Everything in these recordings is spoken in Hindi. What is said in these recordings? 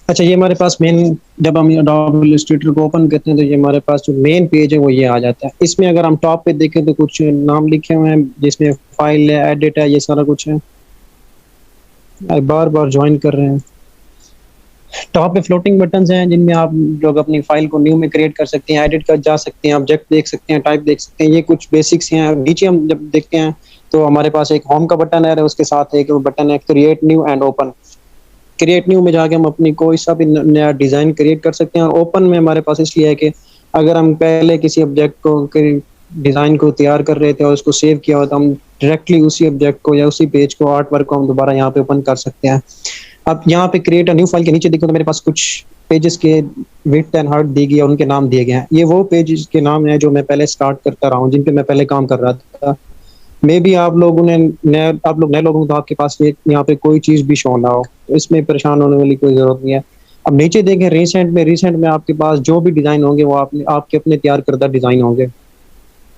अच्छा, ये हमारे पास मेन, जब हम अडोबे इलस्ट्रेटर को ओपन करते हैं तो ये हमारे पास जो मेन पेज है वो ये आ जाता है। इसमें अगर हम टॉप पे देखें तो कुछ नाम लिखे हुए हैं जिसमें फाइल है, एडिट है, ये सारा कुछ है। बार बार ज्वाइन कर रहे हैं। टॉप पे फ्लोटिंग बटन्स हैं जिनमें आप लोग अपनी फाइल को न्यू में क्रिएट कर सकते हैं, एडिट कर जा सकते हैं, ऑब्जेक्ट देख सकते हैं, टाइप देख सकते हैं। ये कुछ बेसिक्स हैं। नीचे हम जब देखते हैं तो हमारे पास एक होम का बटन है, उसके साथ एक बटन है create new and open. Create new में जाके हम अपनी कोई सा भी नया डिजाइन क्रिएट कर सकते हैं। और ओपन में हमारे पास इसलिए है कि अगर हम पहले किसी ऑब्जेक्ट को, डिजाइन को तैयार कर रहे थे और उसको सेव किया हो तो हम डायरेक्टली उसी ऑब्जेक्ट को या उसी पेज को, आर्ट वर्क को हम दोबारा यहाँ पे ओपन कर सकते हैं। अब यहाँ पे क्रिएट अ न्यू फाइल के नीचे देखो तो मेरे पास कुछ पेजेस के विड्थ एंड हाइट दी गई है, उनके नाम दिए गए हैं। ये वो पेजेस के नाम हैं जो मैं पहले स्टार्ट करता रहा हूँ, जिन पे मैं पहले काम कर रहा था। मे भी आप लोगों ने नए, आप लोग नए लोग हो तो आपके पास यहाँ पे कोई चीज भी शो ना हो, तो इसमें परेशान होने वाली कोई जरूरत नहीं है। अब नीचे देखें रिसेंट में आपके पास जो भी डिजाइन होंगे वो आपके अपने तैयार करदा डिजाइन होंगे।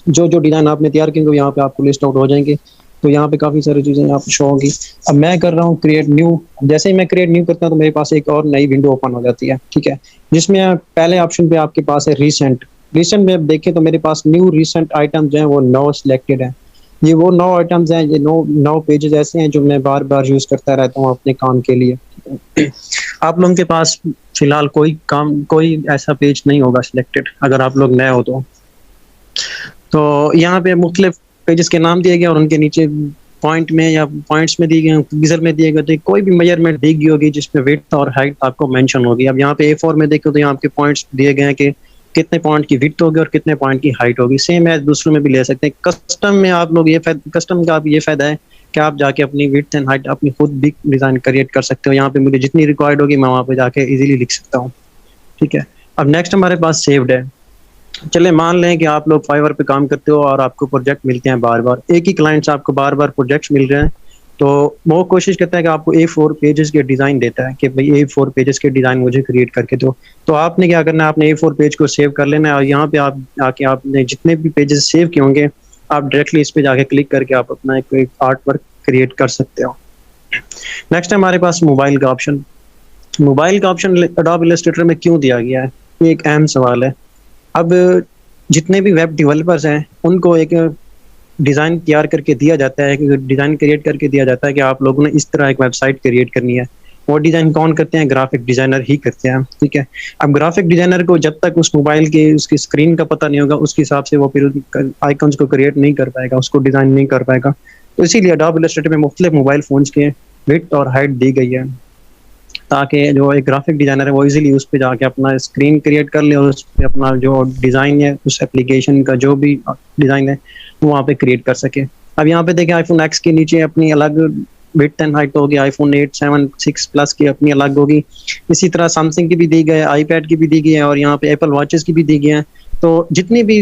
जो जो डिजाइन आपने तैयार किए वो यहाँ पे आपको लिस्ट आउट हो जाएंगे। तो यहाँ पे काफी सारी चीजें यहाँ पे शो होंगी। अब मैं कर रहा हूँ क्रिएट न्यू। जैसे ही मैं क्रिएट न्यू करता हूँ तो मेरे पास एक और नई विंडो ओपन हो जाती है, ठीक है। जिसमें पहले ऑप्शन पे आपके पास है रिसेंट। रिसेंट में अब देखें तो मेरे पास न्यू रिसेंट आइटम जो है वो 9 सिलेक्टेड है। ये वो 9 आइटम्स हैं, ये 9 पेजेस ऐसे हैं जो मैं बार बार यूज करता रहता हूँ अपने काम के लिए। आप लोगों के पास फिलहाल कोई ऐसा पेज नहीं होगा सिलेक्टेड अगर आप लोग नए हो तो यहाँ पे मुख्तलिफ पेजेस के नाम दिए गए और उनके नीचे पॉइंट में या पॉइंट्स में दिए गए, पिक्सल में दिए गए, तो कोई भी मेजरमेंट दी गई होगी जिसमें विड्थ और हाइट आपको मेंशन होगी। अब यहाँ पे A4 में देखो तो यहाँ आपके पॉइंट्स दिए गए हैं कि कितने पॉइंट की विड्थ होगी और कितने पॉइंट की हाइट होगी। सेम है, दूसरों में भी ले सकते हैं। कस्टम में आप लोग कस्टम का ये फायदा है कि आप जाके अपनी विड्थ एंड हाइट अपनी खुद भी डिजाइन क्रिएट कर सकते हो। यहाँ पे मुझे जितनी रिक्वायर्ड होगी मैं वहाँ पे जाके इजीली लिख सकता हूँ, ठीक है। अब नेक्स्ट हमारे पास सेव्ड है। चले मान लें कि आप लोग फाइवर पे काम करते हो और आपको प्रोजेक्ट मिलते हैं बार बार, एक ही क्लाइंट से आपको बार बार प्रोजेक्ट्स मिल रहे हैं। तो वो कोशिश करता है कि आपको A4 पेजेस के डिज़ाइन देता है कि भाई A4 पेजेस के डिज़ाइन मुझे क्रिएट करके दो। तो आपने क्या करना है, आपने A4 पेज को सेव कर लेना है और यहाँ पे आप आके आपने जितने भी पेजेस सेव किए होंगे आप डायरेक्टली इस पे जाके क्लिक करके आप अपना एक आर्ट वर्क क्रिएट कर सकते हो। नेक्स्ट है हमारे पास मोबाइल का ऑप्शन। मोबाइल का ऑप्शन अडोबे इलस्ट्रेटर में क्यों दिया गया है, ये एक अहम सवाल है। अब जितने भी वेब डेवलपर्स हैं उनको एक डिज़ाइन तैयार करके दिया जाता है, डिज़ाइन क्रिएट करके दिया जाता है कि आप लोगों ने इस तरह एक वेबसाइट क्रिएट करनी है। वो डिज़ाइन कौन करते हैं, ग्राफिक डिज़ाइनर ही करते हैं, ठीक है। अब ग्राफिक डिज़ाइनर को जब तक उस मोबाइल के उसकी स्क्रीन का पता नहीं होगा उसके हिसाब से वो फिर आइकन्स को क्रिएट नहीं कर पाएगा, उसको डिज़ाइन नहीं कर पाएगा। तो इसीलिए अडोबे इलस्ट्रेटर में मुख्तलिफ मोबाइल फ़ोन्स के विड्थ और हाइट दी गई है ताकि जो एक ग्राफिक डिज़ाइनर है वो इजीली उस पे जाके अपना स्क्रीन क्रिएट कर ले और उस पे अपना जो डिज़ाइन है उस एप्लीकेशन का जो भी डिज़ाइन है वो वहाँ पे क्रिएट कर सके। अब यहाँ पे देखें आईफोन X के नीचे अपनी अलग विड्थ एंड हाइट होगी, आईफोन 8, 7, 6 प्लस की अपनी अलग होगी। इसी तरह सैमसंग की भी दी गई है, आईपैड की भी दी गई है और यहाँ पे एप्पल वॉचेस की भी दी गई हैं। तो जितनी भी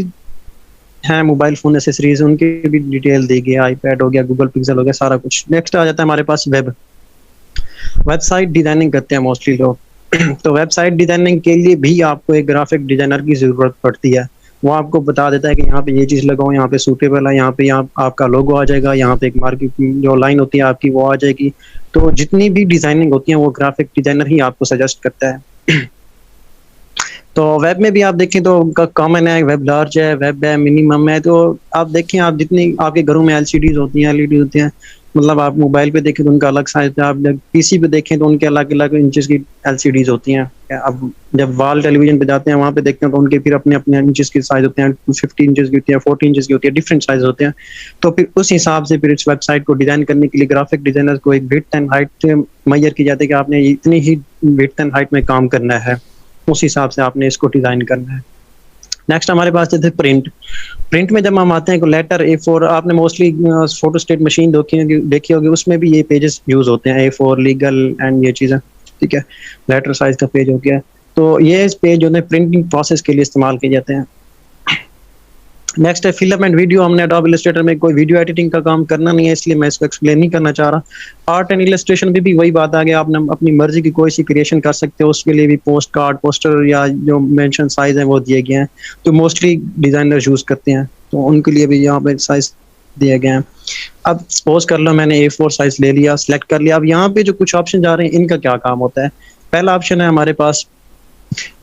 हैं मोबाइल फ़ोन एसेसरीज उनकी भी डिटेल दी गई है, आईपैड हो गया, गूगल पिक्सल हो गया, सारा कुछ। नेक्स्ट आ जाता है हमारे पास वेबसाइट डिजाइनिंग करते हैं मोस्टली लोग। तो वेबसाइट डिजाइनिंग के लिए भी आपको एक ग्राफिक डिजाइनर की जरूरत पड़ती है। वो आपको बता देता है कि यहाँ पे ये चीज़ लगाओ, यहाँ पे सूटेबल है, यहाँ पे आपका लोगो आ जाएगा, यहाँ पे एक मार्केट जो लाइन होती है आपकी वो आ जाएगी। तो जितनी भी डिजाइनिंग होती है वो ग्राफिक डिजाइनर ही आपको सजेस्ट करता है। तो वेब में भी आप देखें तो कॉमन है, वेब लार्ज है, वेब है, मिनिमम है। तो आप देखें, आप जितनी आपके घरों में LCDs होती हैं, LED होती हैं, मतलब आप मोबाइल पे देखें तो उनका अलग साइज है, आप जब PC पे देखें तो उनके अलग अलग इंचेस की LCDs होती हैं। अब जब वाल टेलीविजन पे जाते हैं वहाँ पे देखते हैं तो उनके फिर अपने अपने इंचेस की साइज होते हैं, 50 इंचेस की होती है, 40 इंचेस की होती है, डिफरेंट साइज होते हैं। तो फिर उस हिसाब से फिर इस वेबसाइट को डिजाइन करने के लिए ग्राफिक डिजाइनर को एक विड्थ एंड हाइट मैयर की जाती है कि आपने इतनी ही विड्थ एंड हाइट में काम करना है, उस हिसाब से आपने इसको डिजाइन करना है। नेक्स्ट हमारे पास जैसे प्रिंट में जब हम आते हैं लेटर A4, आपने मोस्टली फोटो स्टेट मशीन देखी होगी, उसमें भी ये पेजेस यूज होते हैं, A4 लीगल एंड ये चीज़ें, ठीक है। लेटर साइज का पेज हो गया। तो ये इस पेज जो है प्रिंटिंग प्रोसेस के लिए इस्तेमाल किए जाते हैं। नेक्स्ट है फिल्म एंड वीडियो। हमने अडोबे इलस्ट्रेटर में कोई वीडियो एडिटिंग का काम करना नहीं है, इसलिए मैं इसको एक्सप्लेन नहीं करना चाह रहा। आर्ट एंड इलस्ट्रेशन भी वही बात आ गई, आपने अपनी मर्जी की कोई सी क्रिएशन कर सकते हो, उसके लिए भी पोस्ट कार्ड, पोस्टर या जो मेंशन साइज है वो दिए गए हैं। तो मोस्टली डिजाइनर यूज करते हैं, तो उनके लिए भी यहाँ पे साइज दिए गए हैं। अब सपोज कर लो मैंने A4 साइज ले लिया, सिलेक्ट कर लिया। अब यहाँ पे जो कुछ ऑप्शन आ रहे हैं इनका क्या काम होता है, पहला ऑप्शन है हमारे पास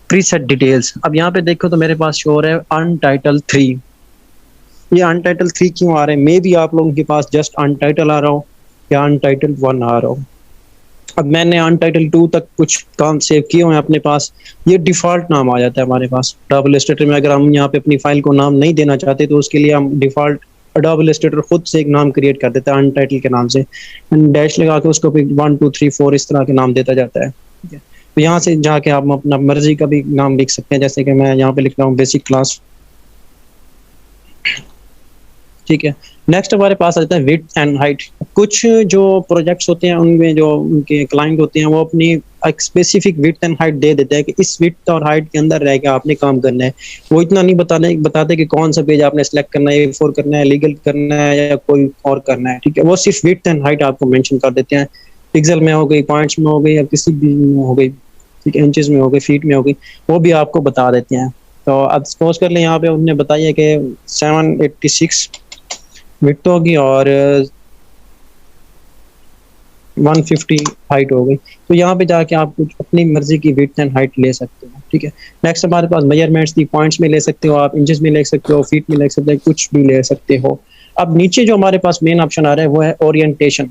प्रीसेट डिटेल्स। अब यहाँ पे देखो तो मेरे पास शो हो रहा है अनटाइटल 3। ये अनटाइटल 3 क्यों आ रहे हैं? मे भी आप लोगों के पास जस्ट अनटाइटल आ रहा हो या अनटाइटल 1 आ रहा हो। अब मैंने अनटाइटल 2 तक कुछ काम सेव किए हुए हैं अपने पास। ये डिफॉल्ट नाम आ जाता है हमारे पास अडोबे इलस्ट्रेटर में। अगर हम यहाँ पे अपनी फाइल को नाम नहीं देना चाहते तो उसके लिए हम डिफॉल्ट अडोबे इलस्ट्रेटर खुद से एक नाम क्रिएट कर देता है अनटाइटल के नाम से, डैश लगा के उसको 1 2 3 4 इस तरह के नाम देता जाता है। ठीक है, तो यहाँ से जाके आप अपना मर्जी का भी नाम लिख सकते हैं, जैसे कि मैं यहाँ पे लिख रहा हूँ बेसिक क्लास। ठीक है, नेक्स्ट हमारे पास आता है विड्थ एंड हाइट। कुछ जो प्रोजेक्ट्स होते हैं उनमें जो उनके क्लाइंट होते हैं वो अपनी एक स्पेसिफिक विड्थ एंड हाइट दे देते हैं कि इस विड्थ और हाइट के अंदर रह के आपने काम करना है। वो इतना नहीं बताते कि कौन सा पेज आपने सेलेक्ट करना है, A4 करना है, लीगल करना है या कोई और करना है। ठीक है, वो सिर्फ विड्थ एंड हाइट आपको मेंशन कर देते हैं। पिक्सल में हो गई, पॉइंट्स में हो गई या किसी भी में हो गई, ठीक है, इंचेस में हो गई, फीट में हो गई, वो भी आपको बता देते हैं। तो अब सपोज कर लें यहाँ पे उन्होंने बताया कि 786 विड्थ होगी और 150 हाइट हो गई। तो यहाँ पे जाके आप कुछ अपनी मर्जी की विड्थ एंड हाइट ले सकते हो। ठीक है, नेक्स्ट हमारे पास मेजरमेंट्स थी, पॉइंट्स में ले सकते हो आप, इंचेस में ले सकते हो, फीट में ले सकते हो, कुछ भी ले सकते हो। अब नीचे जो हमारे पास मेन ऑप्शन आ रहा है वो है ओरिएंटेशन।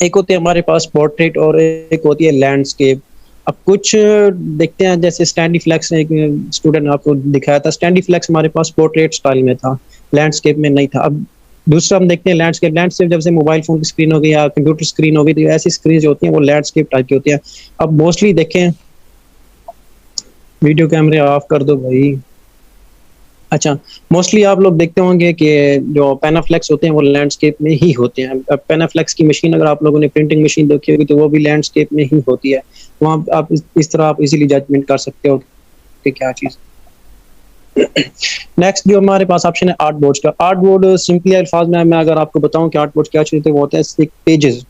एक होती है हमारे पास पोर्ट्रेट और एक होती है लैंडस्केप। अब कुछ देखते हैं, जैसे स्टैंडी फ्लैक्स एक स्टूडेंट आपको दिखाया था, स्टैंडी फ्लैक्स हमारे पास पोर्ट्रेट स्टाइल में था, लैंडस्केप में नहीं था। अब दूसरा हम देखते हैं लैंडस्केप। लैंडस्केप जब से मोबाइल फोन की स्क्रीन हो गई या कंप्यूटर स्क्रीन हो गई, तो ऐसी स्क्रीन जो होती हैं वो लैंडस्केप टाइप की होती है। अब मोस्टली देखें, वीडियो कैमरे ऑफ कर दो भाई। अच्छा, मोस्टली आप लोग देखते होंगे कि जो पेनाफ्लेक्स होते हैं वो लैंडस्केप में ही होते हैं। अब पेनाफ्लेक्स की मशीन अगर आप लोगों ने प्रिंटिंग मशीन देखी होगी तो वो भी लैंडस्केप में ही होती है। वहाँ आप इस तरह आप इजीली जजमेंट कर सकते हो कि क्या चीज़। नेक्स्ट जो हमारे पास ऑप्शन है आर्ट बोर्ड्स का। आर्ट बोर्ड सिंपली अल्फाज में मैं अगर आपको बताऊं कि आर्ट बोर्ड क्या चीज़ होते हैं, वो होते हैं पेजेस।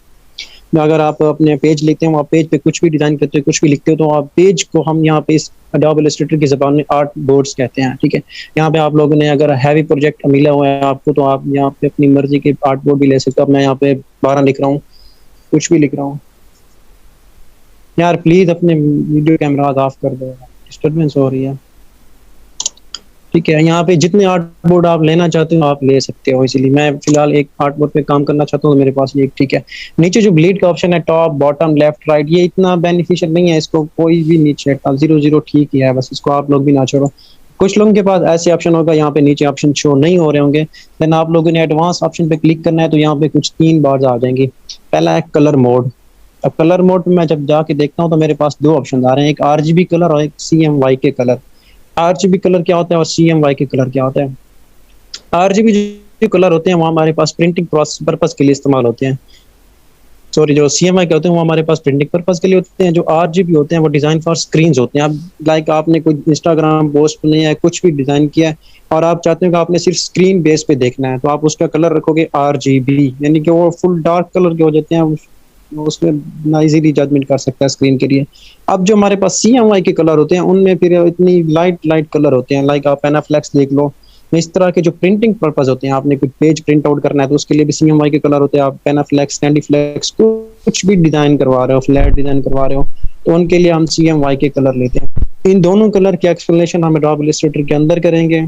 अगर आप अपने पेज लिखते हो, आप पेज पे कुछ भी डिजाइन करते हो, कुछ भी लिखते हो, तो आप पेज को हम यहाँ पे इस अडोबे इलस्ट्रेटर की ज़बान में आर्ट बोर्ड्स कहते हैं। ठीक है, यहाँ पे आप लोगों ने अगर हैवी प्रोजेक्ट मिला हुआ है आपको तो आप यहाँ पे अपनी मर्जी के आर्ट बोर्ड भी ले सकते हो। अब मैं यहाँ पे 12 लिख रहा हूँ, कुछ भी लिख रहा हूँ। यार प्लीज अपने वीडियो कैमरा ऑफ कर दो, डिस्टर्बेंस हो रही है। ठीक है, यहाँ पे जितने आर्ट बोर्ड आप लेना चाहते हो आप ले सकते हो। इसीलिए मैं फिलहाल एक आर्ट बोर्ड पे काम करना चाहता हूँ तो मेरे पास ये ठीक है। नीचे जो ब्लीड का ऑप्शन है, टॉप बॉटम लेफ्ट राइट, ये इतना बेनिफिशियल नहीं है, इसको कोई भी नहीं छेड़ता। 0 0 ठीक ही है, बस इसको आप लोग भी ना छोड़ो। कुछ लोगों के पास ऐसे ऑप्शन होगा यहाँ पे नीचे ऑप्शन शो नहीं हो रहे होंगे, देन आप लोगों ने एडवांस ऑप्शन पे क्लिक करना है तो यहाँ पे कुछ 3 बार्स आ जाएंगी। पहला है कलर मोड। अब कलर मोड में मैं जब जाके देखता हूँ तो मेरे पास 2 ऑप्शन आ रहे हैं, एक RGB कलर और एक CMYK कलर। RGB कलर क्या होता है और CMYK कलर क्या होता है? RGB जो कलर होते हैं वो हमारे पास प्रिंटिंग पर्पस के लिए इस्तेमाल होते हैं। सॉरी, जो CMYK होते हैं वो हमारे पास प्रिंटिंग पर्पस के लिए होते हैं। जो RGB होते हैं वो डिजाइन फॉर स्क्रीन होते हैं। अब लाइक आपने कोई इंस्टाग्राम पोस्ट बनाया है, कुछ भी डिजाइन किया है और आप चाहते हो कि आपने सिर्फ स्क्रीन बेस पे देखना है, तो आप उसका कलर रखोगे RGB, यानी कि वो फुल डार्क कलर के हो जाते हैं, उसमें ना इजीली जजमेंट कर सकता है स्क्रीन के लिए। अब जो हमारे पास CMYK कलर होते हैं उनमें फिर इतनी लाइट कलर होते हैं, लाइक आप पेनाफ्लेक्स देख लो। इस तरह के जो प्रिंटिंग पर्पस होते हैं, आपने कुछ पेज प्रिंट आउट करना है तो उसके लिए भी CMYK कलर होते हैं। आप पेनाफ्लेक्स, कैंडीफ्लेक्स, कुछ भी डिजाइन करवा रहे हो, फ्लैट डिजाइन करवा रहे हो, तो उनके लिए हम CMYK कलर लेते हैं। इन दोनों कलर की एक्सप्लेनेशन हम अडोबे इलस्ट्रेटर के अंदर करेंगे,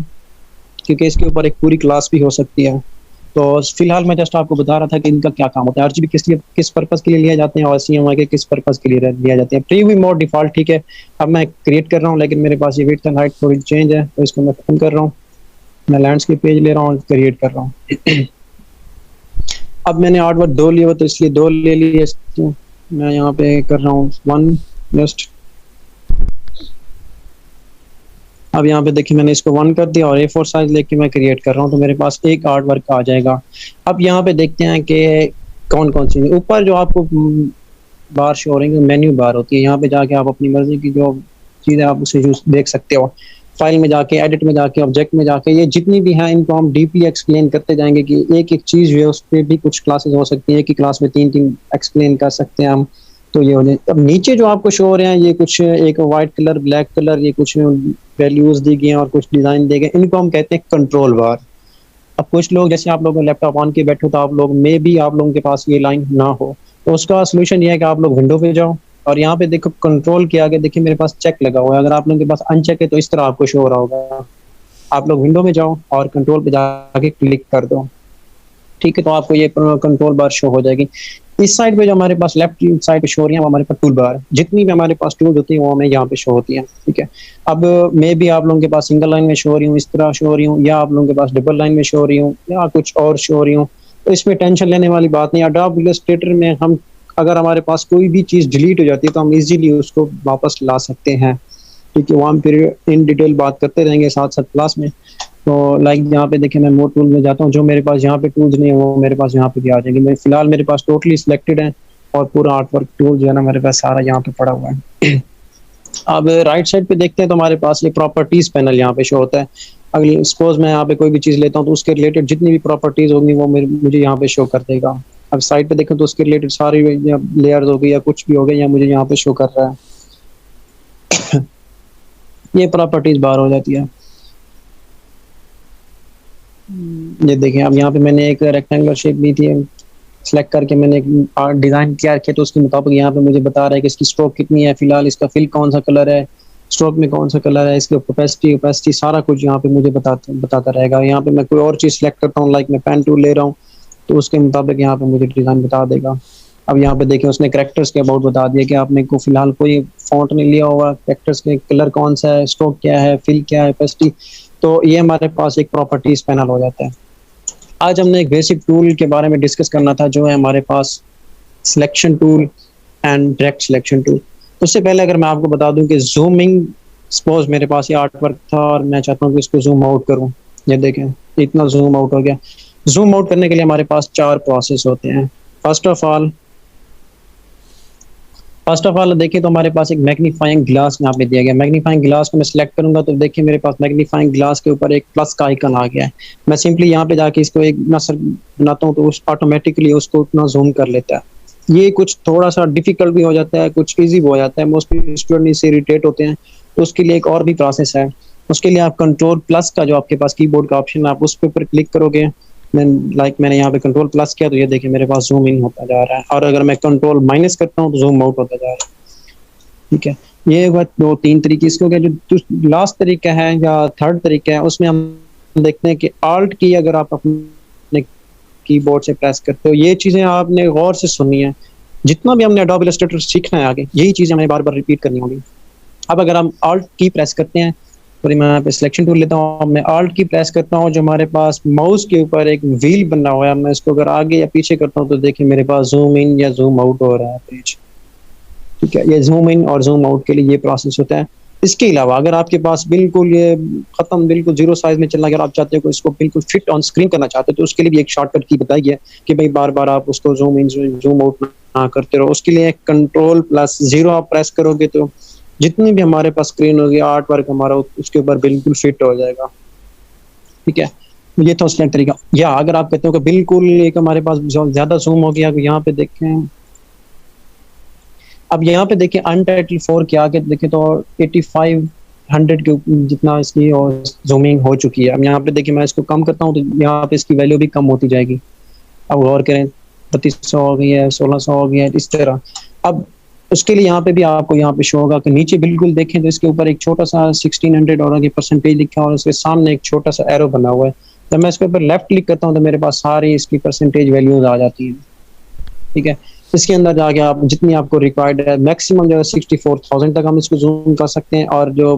क्योंकि इसके ऊपर एक पूरी क्लास भी हो सकती है। तो फिलहाल मैं जस्ट आपको बता रहा था कि इनका क्या काम होता है, RGB किस पर्पस के लिए लिया जाते हैं और CMYK किस पर्पस के लिए लिया जाते हैं। प्रीव्यू मोड डिफॉल्ट ठीक है। अब मैं क्रिएट कर रहा हूँ, लेकिन मेरे पास ये विड्थ एंड हाइट थोड़ी चेंज है, तो इसको मैं खत्म कर रहा हूँ। मैं लैंडस्केप पेज ले रहा हूँ, क्रिएट कर रहा हूँ। अब मैंने आर्टवर्क 2 लिया हुआ तो इसलिए 2 ले लिए। मैं यहाँ पे कर रहा हूँ 1 जस्ट। अब यहाँ पे देखिए मैंने इसको 1 कर दिया और A4 साइज लेके मैं क्रिएट कर रहा हूँ, तो मेरे पास एक आर्ट वर्क आ जाएगा। अब यहाँ पे देखते हैं कि कौन कौन सी ऊपर जो आपको बार शो हो रही है, मेन्यू बार होती है। यहाँ पे जाके आप अपनी मर्जी की जो चीज़ें आप उसे यूज देख सकते हो। फाइल में जाके, एडिट में जाके, ऑब्जेक्ट में जाके, ये जितनी भी हैं इनको हम डीपली एक्सप्लेन करते जाएंगे कि एक एक चीज़ जो है उस पर भी कुछ क्लासेस हो सकती है। एक ही क्लास में 3 एक्सप्लेन कर सकते हैं हम, तो ये हो जाए। अब नीचे जो आपको शो हो रहे हैं ये कुछ एक वाइट कलर, ब्लैक कलर, ये कुछ वैल्यूज दी गई हैं और कुछ डिजाइन दिए गए, इनको हम कहते हैं कंट्रोल बार। अब कुछ लोग, जैसे आप लोग लैपटॉप ऑन के बैठो तो आप लोग में भी आप लोगों के पास ये लाइन ना हो, तो उसका सोल्यूशन ये है कि आप लोग विंडो पे जाओ, और यहाँ पे देखो कंट्रोल के आगे देखिए मेरे पास चेक लगा हुआ है, अगर आप लोगों के पास अनचेक है तो इस तरह आपको शो हो रहा होगा। आप लोग विंडो में जाओ और कंट्रोल पे जाके क्लिक कर दो, ठीक है, तो आपको ये कंट्रोल बार शो हो जाएगी। इस साइड पे जो हमारे पास लेफ्ट साइड पे शो हो रही है वो हमारे पास टूल बार, जितनी भी हमारे पास टूल होती है वो हमें यहाँ पे शो होती है, ठीक है। अब मे भी आप लोगों के पास सिंगल लाइन में शो हो रही हूँ, इस तरह शो हो रही हूँ, या आप लोगों के पास डबल लाइन में शो हो रही हूँ, या कुछ और शो हो रही हूँ, तो इसमें टेंशन लेने वाली बात नहीं। अडोब इलस्ट्रेटर में हम अगर हमारे पास कोई भी चीज़ डिलीट हो जाती है तो हम इजीली उसको वापस ला सकते हैं, ठीक है। वहाँ फिर इन डिटेल बात करते रहेंगे साथ साथ क्लास में। तो लाइक यहाँ पे देखिए मैं मोर टूल में जाता हूँ, जो मेरे पास यहाँ पे टूल्स नहीं है वो मेरे पास यहाँ पे भी आ जाएंगे। मैं फिलहाल मेरे पास टोटली सिलेक्टेड है और पूरा आर्ट वर्क टूल जो है ना मेरे पास सारा यहाँ पे पड़ा हुआ है। अब राइट साइड पे देखते हैं तो हमारे पास ये प्रॉपर्टीज पैनल यहाँ पे शो होता है। अगली सपोज मैं यहाँ पे कोई भी चीज़ लेता हूँ तो उसके रिलेटेड जितनी भी प्रॉपर्टीज होंगी वो मुझे यहाँ पे शो कर देगा। अब साइड पे देखें तो उसके रिलेटेड सारी लेयर्स हो गई या कुछ भी हो गई या मुझे यहाँ पे शो कर रहा है। ये प्रॉपर्टीज बाहर हो जाती है। ये देखें अब यहाँ पे मैंने एक रेक्टेंगुलर शेप ली थी, सेलेक्ट करके मैंने एक डिजाइन तैयार किया, तो उसके मुताबिक यहाँ पे मुझे बता रहा है कि इसकी स्ट्रोक कितनी है, फिलहाल इसका फिल कौन सा कलर है, स्ट्रोक में कौन सा कलर है, इसकी ओपेसिटी सारा कुछ यहाँ पे मुझे बताता रहेगा। यहाँ पे मैं कोई और चीज़ सेलेक्ट करता हूँ, लाइक मैं पेन टूल ले रहा हूँ तो उसके मुताबिक यहाँ पे मुझे डिजाइन बता देगा। अब यहाँ पे देखें उसने कैरेक्टर्स के अबाउट बता दिया कि आपने को फिलहाल कोई फॉन्ट नहीं लिया होगा, कैरेक्टर्स के कलर कौन सा है, स्ट्रोक क्या है, फिल क्या है, ओपेसिटी। तो ये हमारे पास एक प्रॉपर्टीज पैनल हो जाता है। आज हमने एक बेसिक टूल के बारे में डिस्कस करना था जो है हमारे पास selection tool and direct selection tool. उससे पहले अगर मैं आपको बता दूं कि जूमिंग, सपोज मेरे पास ये आर्ट वर्क था और मैं चाहता हूँ कि इसको जूम आउट करूँ, ये देखें इतना जूम आउट हो गया। जूम आउट करने के लिए हमारे पास 4 प्रोसेस होते हैं। फर्स्ट ऑफ ऑल देखिए तो हमारे पास एक मैग्नीफाइंग ग्लास यहाँ पे दिया गया। मैग्नीफाइंग ग्लास को मैं सिलेक्ट करूंगा तो देखिए मेरे पास मैग्नीफाइंग ग्लास के ऊपर एक प्लस का आइकन आ गया है। मैं सिंपली यहाँ पे जाके इसको एक नसर बनाता हूँ तो उस ऑटोमेटिकली उसको उतना जूम कर लेता है। ये कुछ थोड़ा सा डिफिकल्ट भी हो जाता है, कुछ ईजी भी हो जाता है, मोस्टली स्टूडेंट इससे इरिटेट होते हैं, तो उसके लिए एक और भी प्रोसेस है। उसके लिए आप कंट्रोल प्लस का जो आपके पास कीबोर्ड का ऑप्शन है आप उस पर क्लिक करोगे। मैंने यहाँ पे कंट्रोल प्लस किया तो ये देखिए मेरे पास जूम इन होता जा रहा है, और अगर मैं कंट्रोल माइनस करता हूँ तो जूम आउट होता जा रहा है, ठीक है। ये बात 2-3 तरीके इसके हो गया। जो लास्ट तरीका है या थर्ड तरीका है उसमें हम देखते हैं कि आल्ट की अगर आप अपने कीबोर्ड से प्रेस करते हो, ये चीजें आपने गौर से सुननी है। जितना भी हमने एडोब इलस्ट्रेटर सीखना है आगे यही चीजें हमें बार बार रिपीट करनी होगी। अब अगर हम आल्ट की प्रेस करते हैं, सॉरी मैं यहाँ पे सिलेक्शन टूल लेता हूँ, मैं आल्ट की प्रेस करता हूँ, जो हमारे पास माउस के ऊपर एक व्हील बना हुआ है, मैं इसको अगर आगे या पीछे करता हूँ तो देखिए मेरे पास जूम इन या जूम आउट हो रहा है पेज, ठीक है। ये जूम इन और जूम आउट के लिए ये प्रोसेस होता है। इसके अलावा अगर आपके पास बिल्कुल ये खत्म बिल्कुल जीरो साइज में चलना, अगर आप चाहते हो कि इसको बिल्कुल फिट ऑन स्क्रीन करना चाहते हो तो उसके लिए भी एक शॉर्टकट की बताई है कि भाई बार बार आप उसको जूम इन जूम आउट ना करते रहो। उसके लिए कंट्रोल प्लस 0 आप प्रेस करोगे तो जितनी भी हमारे पास स्क्रीन होगी आर्ट वर्क हमारा उसके ऊपर बिल्कुल फिट हो जाएगा, ठीक है। ये था उसका तरीका। या अगर आप कहते हो कि बिल्कुल एक हमारे पास ज्यादा जूम हो गया, यहाँ पे देखें, अब यहाँ पे देखिए अनटाइटल 4 के आगे देखें तो 8500 के जितना इसकी जूमिंग हो चुकी है। अब यहाँ पे देखिए मैं इसको कम करता हूँ तो यहाँ पे इसकी वैल्यू भी कम होती जाएगी। अब गौर करें 3200 हो गई है, 1600 हो गई है, इस तरह। अब उसके लिए यहाँ पे भी आपको यहाँ पे शो होगा कि नीचे बिल्कुल देखें तो इसके ऊपर एक छोटा सा 1600 और की परसेंटेज लिखा है और उसके सामने एक छोटा सा एरो बना हुआ है। जब मैं इसके ऊपर लेफ्ट क्लिक करता हूँ तो मेरे पास सारी इसकी परसेंटेज वैल्यूज आ जाती हैं, ठीक है। इसके अंदर जाके आप जितनी आपको रिक्वायर्ड है मैक्सिमम जो है 64,000 तक हम इसको जूम कर सकते हैं, और जो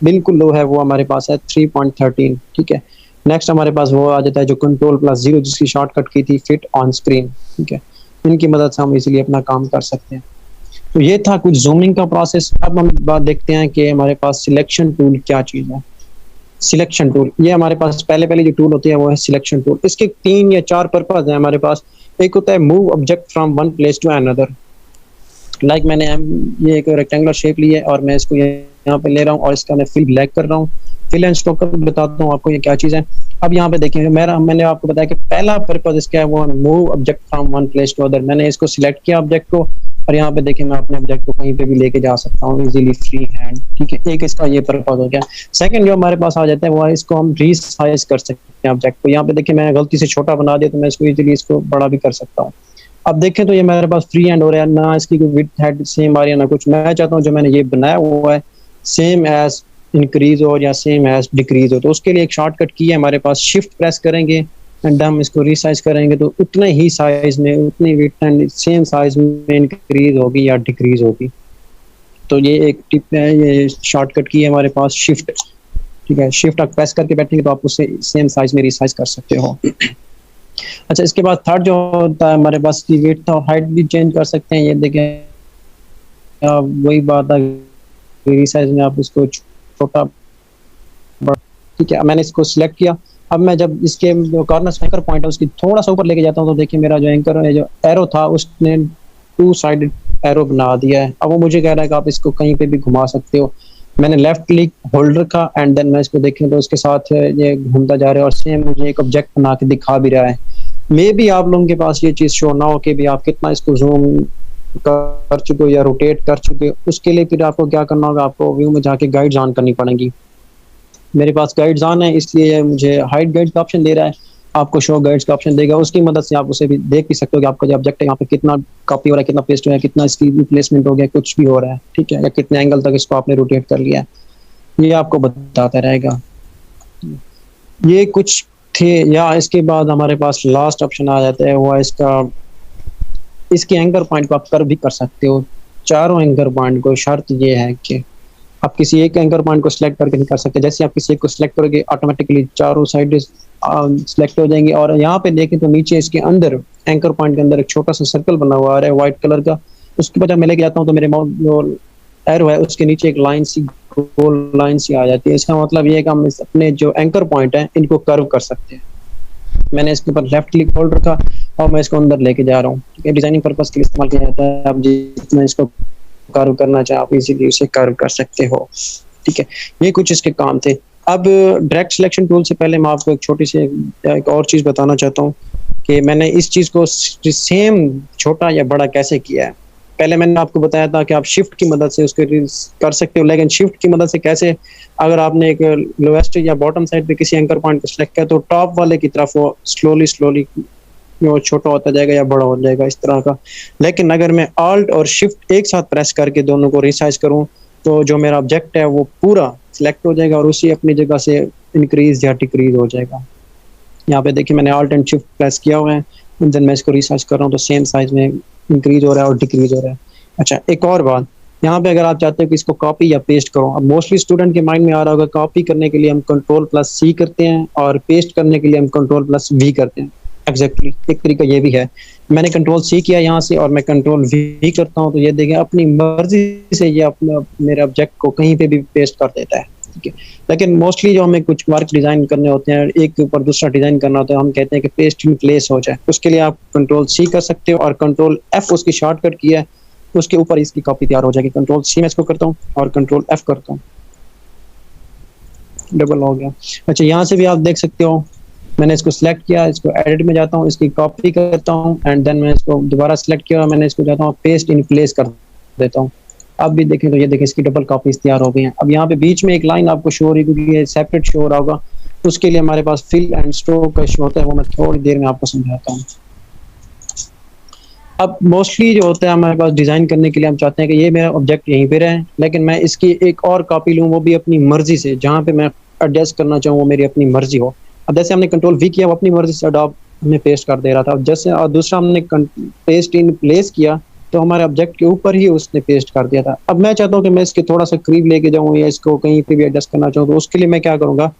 बिल्कुल लो है वो हमारे पास है 3.13, ठीक है। नेक्स्ट हमारे पास वो आ जाता है जो कंट्रोल प्लस 0 जिसकी शॉर्टकट की थी फिट ऑन स्क्रीन, ठीक है। इनकी मदद से हम इसीलिए अपना काम कर सकते हैं। तो ये था कुछ जूमिंग का प्रोसेस। अब हम बात देखते हैं कि हमारे पास सिलेक्शन टूल क्या चीज़ है। सिलेक्शन टूल ये हमारे पास पहले जो टूल होती है वो है सिलेक्शन टूल। इसके 3 या 4 पर्पज है हमारे पास। एक होता है move object from one place to another, like मैंने ये एक रेक्टेंगुलर शेप ली है और मैं इसको यहाँ पे ले रहा हूँ और इसका मैं फिल ब्लैक कर रहा हूँ। फिल एंड स्ट्रोक बताता हूँ आपको ये क्या चीज़ है। अब यहाँ पे देखिए मैंने आपको बताया कि पहला पर्पज इसका है वो move object from one place to other. मैंने इसको सिलेक्ट किया ऑब्जेक्ट को और यहाँ पे देखिए मैं अपने ऑब्जेक्ट को कहीं पे भी लेके जा सकता हूँ इजीली फ्री हैंड, ठीक है। एक इसका ये पर्पज हो गया। सेकंड जो हमारे पास आ जाता है वो है इसको हम रीसाइज कर सकते हैं ऑब्जेक्ट को। यहाँ पे देखिए मैं गलती से छोटा बना दिया तो मैं इसको इजीली इसको बड़ा भी कर सकता हूँ। अब देखें तो ये मेरे पास फ्री हैंड हो रहा है, ना इसकी कोई विड्थ हाइट सेम आ रही है ना कुछ। मैं चाहता हूँ जो मैंने ये बनाया हुआ है सेम एज इंक्रीज हो या सेम एज डिक्रीज हो, तो उसके लिए एक शॉर्टकट की है हमारे पास, शिफ्ट प्रेस करेंगे एंड हम इसको रिसाइज करेंगे तो उतने ही साइज में, उतनी विड्थ एंड सेम साइज में इंक्रीज होगी या डिक्रीज होगी। तो ये एक टिप है, ये शॉर्टकट की है हमारे पास शिफ्ट। ठीक है, शिफ्ट आप प्रेस करके बैठेंगे तो आप उससे सेम साइज में रिसाइज कर सकते हो। अच्छा, इसके बाद थर्ड जो होता है हमारे पास की विड्थ और हाइट भी चेंज कर सकते हैं। ये देखें वही बात है, रिसाइज में आप इसको छोटा, ठीक है, मैंने इसको सिलेक्ट किया। अब मैं जब इसके जो कॉर्नर एंकर पॉइंट है उसकी थोड़ा सा ऊपर लेके जाता हूँ तो देखिए मेरा जो एंकर है, जो एरो था उसने टू साइडेड एरो बना दिया है। अब वो मुझे कह रहा है कि आप इसको कहीं पे भी घुमा सकते हो। मैंने लेफ्ट क्लिक होल्ड रखा एंड देन मैं इसको देखें तो उसके साथ ये घूमता जा रहा है और सेम मुझे एक ऑब्जेक्ट बना के दिखा भी रहा है। मे भी आप लोगों के पास ये चीज शो ना हो कि भी आप कितना इसको जूम कर चुके हो या रोटेट कर चुके हो। उसके लिए फिर आपको क्या करना होगा, आपको व्यू में जाके गाइड्स ऑन करनी पड़ेगी। मेरे पास गाइड्स ऑन है इसलिए मुझे हाइड गाइड्स का ऑप्शन दे रहा है, आपको शो गाइड्स का ऑप्शन देगा। उसकी मदद से आप उसे भी देख भी सकते हो कि आपका जो ऑब्जेक्ट है यहाँ पे कितना कॉपी हो रहा है, कितना पेस्ट हो रहा है, कितना इसकी रिप्लेसमेंट हो गया, कुछ भी हो रहा है, ठीक है, या कितने एंगल तक इसको आपने रोटेट कर लिया है, ये आपको बताता रहेगा। ये कुछ थे। या इसके बाद हमारे पास लास्ट ऑप्शन आ जाता है, वो है इसका, इसके एंकर पॉइंट को आप कर भी कर सकते हो, चारों एंकर पॉइंट को। शर्त ये है कि आप किसी एक एंकर पॉइंट को सिलेक्ट करके नहीं कर सकते। जैसे आप किसी एक को सिलेक्ट करोगे ऑटोमेटिकली चारों साइड सिलेक्ट हो जाएंगी। और यहाँ पे देखें तो नीचे इसके अंदर एंकर पॉइंट के अंदर एक छोटा सा सर्कल बना हुआ आ रहा है व्हाइट कलर का। उसके बाद जब मैं लेके जाता हूँ तो मेरे माउस जो एरो है उसके नीचे एक लाइन सी, गोल लाइन सी आ जाती है। इसका मतलब ये है कि हम अपने जो एंकर पॉइंट है इनको कर्व कर सकते हैं। मैंने इसके ऊपर लेफ्ट क्लिक होल्ड रखा और मैं इसको अंदर लेके जा रहा हूँ। डिजाइनिंग पर्पज के लिए इस्तेमाल किया जाता है। आप जितना इसको कर्व करना चाहे आप इजीली उसे कर्व कर सकते हो, ठीक है। ये कुछ इसके काम थे। अब डायरेक्ट सिलेक्शन टूल से पहले मैं आपको एक छोटी सी एक और चीज बताना चाहता हूँ कि मैंने इस चीज को सेम छोटा या बड़ा कैसे किया है। पहले मैंने आपको बताया था कि आप शिफ्ट की मदद से उसको कर सकते हो, लेकिन शिफ्ट की मदद से कैसे, अगर आपने एक लोएस्ट या बॉटम साइड पे किसी एंकर पॉइंट को सिलेक्ट किया तो टॉप वाले की तरफ वो स्लोली वो छोटा होता जाएगा या बड़ा हो जाएगा इस तरह का। लेकिन अगर मैं ऑल्ट और शिफ्ट एक साथ प्रेस करके दोनों को रिसाइज करूं तो जो मेरा ऑब्जेक्ट है वो पूरा सिलेक्ट हो जाएगा और उसी अपनी जगह से इंक्रीज या डिक्रीज हो जाएगा। यहाँ पे देखिए मैंने ऑल्ट एंड शिफ्ट प्रेस किया हुआ है, देन मैं इसको रिसाइज कर रहा हूँ तो सेम साइज में इंक्रीज हो रहा है और डिक्रीज हो रहा है। अच्छा, एक और बात, यहाँ पे अगर आप चाहते हो कि इसको कॉपी या पेस्ट करो, अब मोस्टली स्टूडेंट के माइंड में आ रहा होगा कॉपी करने के लिए हम Ctrl+C करते हैं और पेस्ट करने के लिए हम Ctrl+V करते हैं। एग्जैक्टली एक तरीका ये भी है। मैंने Ctrl+C किया यहाँ से और मैं Ctrl+V करता हूँ तो ये देखिए अपनी मर्जी से ये अपना मेरे ऑब्जेक्ट को कहीं पे भी पेस्ट कर देता है, ठीक है। लेकिन मोस्टली जो हमें कुछ वर्क डिजाइन करने होते हैं, एक के ऊपर दूसरा डिजाइन करना होता है, हम कहते हैं कि पेस्ट इन प्लेस हो जाए। उसके लिए आप Ctrl+C कर सकते हो और Ctrl+F उसकी शॉर्टकट की है, उसके ऊपर इसकी कॉपी तैयार हो जाएगी। Ctrl+C मैं इसको करता हूँ और Ctrl+F करता हूँ, डबल हो गया। अच्छा, यहाँ से भी आप देख सकते हो मैंने इसको सिलेक्ट किया, इसको एडिट में जाता हूँ, इसकी कॉपी करता हूँ एंड देन मैं इसको दोबारा सिलेक्ट किया, मैंने इसको जाता हूँ पेस्ट इन प्लेस कर देता हूँ। अब भी देखें तो ये देखें इसकी डबल कॉपीज तैयार हो गई हैं। अब यहाँ पे बीच में एक लाइन आपको शो हो रही है क्योंकि ये सेपरेट शो हो रहा होगा, उसके लिए हमारे पास फिल एंड स्ट्रोक का शो होता है, वो मैं थोड़ी देर में आपको समझाता हूँ। अब मोस्टली जो होता है हमारे पास डिजाइन करने के लिए हम चाहते हैं कि ये मेरा ऑब्जेक्ट यहीं पे रहे, लेकिन मैं इसकी एक और कॉपी लूँ, वो भी अपनी मर्जी से, जहाँ पे मैं एडजस्ट करना चाहूँ वो मेरी अपनी मर्जी हो। अब जैसे हमने Ctrl+V किया वो अपनी मर्जी से अडॉप्ट हमें पेस्ट कर दे रहा था। अब जैसे और दूसरा हमने पेस्ट इन प्लेस किया तो हमारे ऑब्जेक्ट के ऊपर ही उसने पेस्ट कर दिया था। अब मैं चाहता हूँ कि मैं इसके थोड़ा सा करीब लेके जाऊँ या इसको कहीं पे भी एडजस्ट करना चाहूँ, तो उसके लिए मैं क्या करूँगा,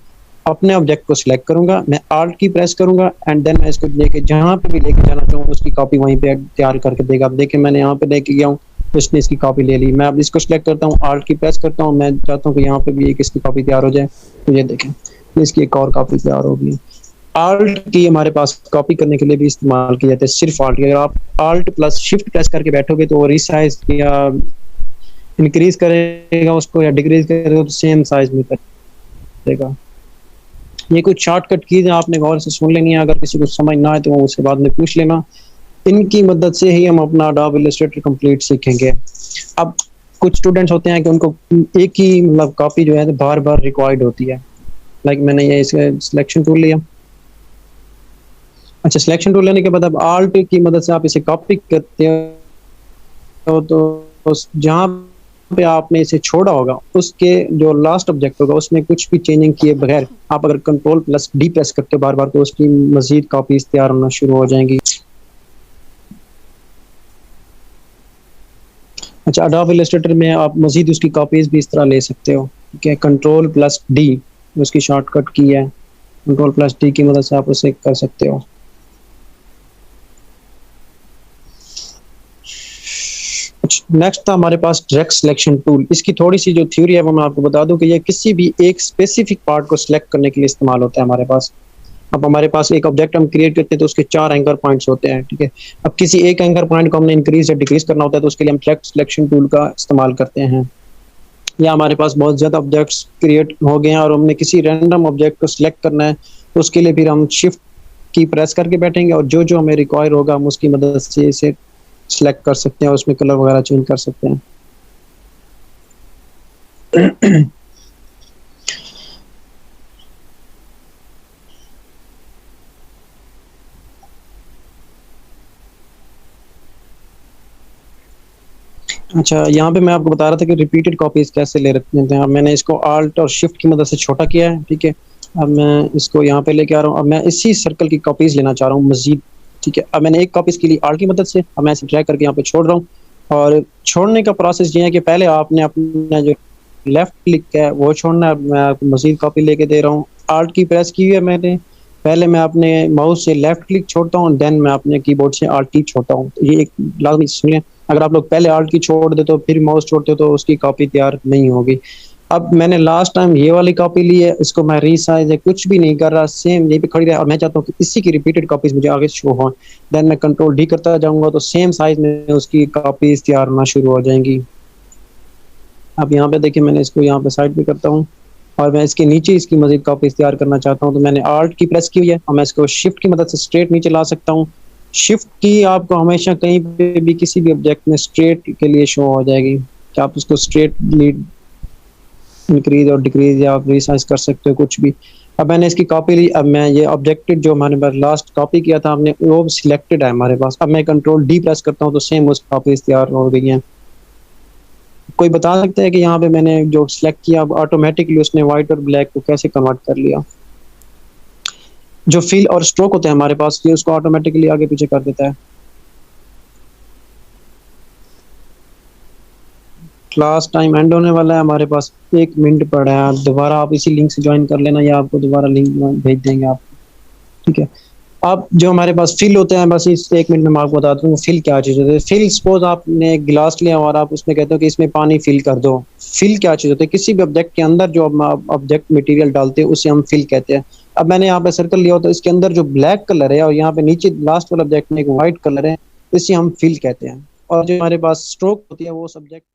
अपने ऑब्जेक्ट को सिलेक्ट करूंगा, मैं Alt की प्रेस करूंगा एंड देन मैं इसको लेके जहां पे भी लेके जाना चाहूँ उसकी कॉपी वहीं पे तैयार करके देगा। अब देखिए मैंने यहाँ पे लेके गया हूँ, उसने इसकी कॉपी ले ली। मैं अब इसको सिलेक्ट करता हूँ, Alt की प्रेस करता हूँ, मैं चाहता हूँ कि यहाँ पे भी एक इसकी कॉपी तैयार हो जाए, तो ये देखें इसकी एक और कॉपी तैयार होगी। Alt की हमारे पास कॉपी करने के लिए भी इस्तेमाल किया जाता है, सिर्फ Alt की। अगर आप Alt+Shift प्रेस करके बैठोगे तो वो रिसाइज या इंक्रीज करेगा उसको या डिक्रीज करेगा तो सेम साइज में करेगा। ये कुछ शॉर्टकट कीज है, आपने गौर से सुन लेनी है, अगर किसी को समझ ना आए तो वो उसके बाद में पूछ लेना। इनकी मदद से ही हम अपना Adobe Illustrator कंप्लीट सीखेंगे। अब कुछ स्टूडेंट्स होते हैं कि उनको एक ही मतलब कॉपी जो है बार बार रिक्वायर्ड होती है। लाइक मैंने ये इसका सिलेक्शन टूल लिया, अच्छा, सिलेक्शन टूल लेने के बाद अब आल्ट की मदद से आप इसे कॉपी करते हो तो जहाँ पे आपने इसे छोड़ा होगा उसके जो लास्ट ऑब्जेक्ट होगा उसमें कुछ भी चेंजिंग किए बगैर आप अगर कंट्रोल प्लस डी प्रेस करते हो बार बार तो उसकी मजीद कॉपीज तैयार होना शुरू हो जाएंगी। अच्छा, अडोब इलस्ट्रेटर में आप मजीद उसकी कॉपीज भी इस तरह ले सकते हो। ठीक है, कंट्रोल प्लस डी उसकी शॉर्टकट की है, कंट्रोल प्लस डी की मदद से आप उसे कर सकते हो। नेक्स्ट था हमारे पास डायरेक्ट सिलेक्शन टूल। इसकी थोड़ी सी जो थ्योरी है वो मैं आपको बता दूं कि ये किसी भी एक स्पेसिफिक पार्ट को सिलेक्ट करने के लिए इस्तेमाल होता है हमारे पास। अब हमारे पास एक ऑब्जेक्ट हम क्रिएट करते हैं तो उसके 4 एंकर पॉइंट्स होते हैं। ठीक है, अब किसी एक एंकर पॉइंट को हमने इंक्रीज या डिक्रीज करना होता है तो उसके लिए हम डायरेक्ट सिलेक्शन टूल का इस्तेमाल करते हैं। या हमारे पास बहुत ज़्यादा ऑब्जेक्ट्स क्रिएट हो गए हैं और हमने किसी रैंडम ऑब्जेक्ट को सिलेक्ट करना है तो उसके लिए फिर हम शिफ्ट की प्रेस करके बैठेंगे और जो जो हमें रिक्वायर होगा हम उसकी मदद से इसे सिलेक्ट कर सकते हैं, उसमें कलर वगैरह चेंज कर सकते हैं। अच्छा, यहाँ पे मैं आपको बता रहा था कि रिपीटेड कॉपीज कैसे ले रखते हैं। अब मैंने इसको आल्ट और शिफ्ट की मदद से छोटा किया है। ठीक है, अब मैं इसको यहाँ पे लेके आ रहा हूँ। अब मैं इसी सर्कल की कॉपीज लेना चाह रहा हूँ मजीद। ठीक है, अब मैंने एक कॉपीज के लिए आल्ट की मदद से अब मैं इसे ड्रैग करके यहाँ पे छोड़ रहा हूँ। और छोड़ने का प्रोसेस ये है कि पहले आपने अपना जो लेफ्ट क्लिक है वो छोड़ना है। अब मैं आपको मजीद कॉपी लेके दे रहा हूँ। आल्ट की प्रेस की हुई है मैंने, पहले मैं अपने माउस से लेफ्ट क्लिक छोड़ता हूँ देन मैं अपने कीबोर्ड से आल्ट की छोड़ता हूँ। तो ये एक लाजमी सुनिए, अगर आप लोग पहले आल्ट की छोड़ दे तो फिर माउस छोड़ते हो तो उसकी कॉपी तैयार नहीं होगी। अब मैंने लास्ट टाइम ये वाली कॉपी ली है, इसको मैं रीसाइज कुछ भी नहीं कर रहा, सेम यहीं पे खड़ी रहे और मैं चाहता हूँ कि इसी की रिपीटेड कॉपीज मुझे आगे शो हो। देन मैं कंट्रोल डी करता जाऊंगा तो सेम साइज में उसकी कॉपीज तैयार होना शुरू हो जाएंगी। अब यहाँ पे देखिए मैंने इसको यहाँ पे साइड पे करता हूँ और मैं इसके नीचे इसकी मजीद कॉपीज तैयार करना चाहता हूँ तो मैंने आल्ट की प्रेस की हुई है और मैं इसको शिफ्ट की मदद से स्ट्रेट नीचे ला सकता हूँ। शिफ्ट की आपको हमेशा कहीं पे भी किसी भी ऑब्जेक्ट में स्ट्रेट के लिए शो हो जाएगी कि आप उसको स्ट्रेट इंक्रीज और डिक्रीज या आप रिसाइज कर सकते हो कुछ भी। अब मैंने इसकी कॉपी ली। अब मैं ये ऑब्जेक्टिव जो हमारे पास लास्ट कॉपी किया था हमने वो सिलेक्टेड है हमारे पास। अब मैं कंट्रोल डी प्रेस करता हूँ तो सेम उस कॉपीज तैयार हो गई हैं। कोई बता सकता है कि यहाँ पे मैंने जो सिलेक्ट किया अब ऑटोमेटिकली उसने व्हाइट और ब्लैक को कैसे कन्वर्ट कर लिया। जो फिल और स्ट्रोक होते हैं हमारे पास ये उसको ऑटोमेटिकली आगे पीछे कर देता है। क्लास टाइम एंड होने वाला है, हमारे पास 1 मिनट पड़ा है। दोबारा आप इसी लिंक से ज्वाइन कर लेना या आपको दोबारा लिंक भेज देंगे आप। ठीक है, अब जो हमारे पास फिल होते हैं बस इस 1 मिनट में मैं आपको बताता हूँ फिल क्या चीज़ होती है। फिल सपोज आपने एक गिलास लिया और आप उसमें कहते हो कि इसमें पानी फिल कर दो। फिल क्या चीज़ होती है, किसी भी ऑब्जेक्ट के अंदर जो ऑब्जेक्ट मटेरियल डालते हैं उसे हम फिल कहते हैं। अब मैंने यहाँ पे सर्कल लिया हो तो इसके अंदर जो ब्लैक कलर है और यहाँ पे नीचे लास्ट वाला ऑब्जेक्ट में एक व्हाइट कलर है, इसे हम फिल कहते हैं। और जो हमारे पास स्ट्रोक होती है वो सब्जेक्ट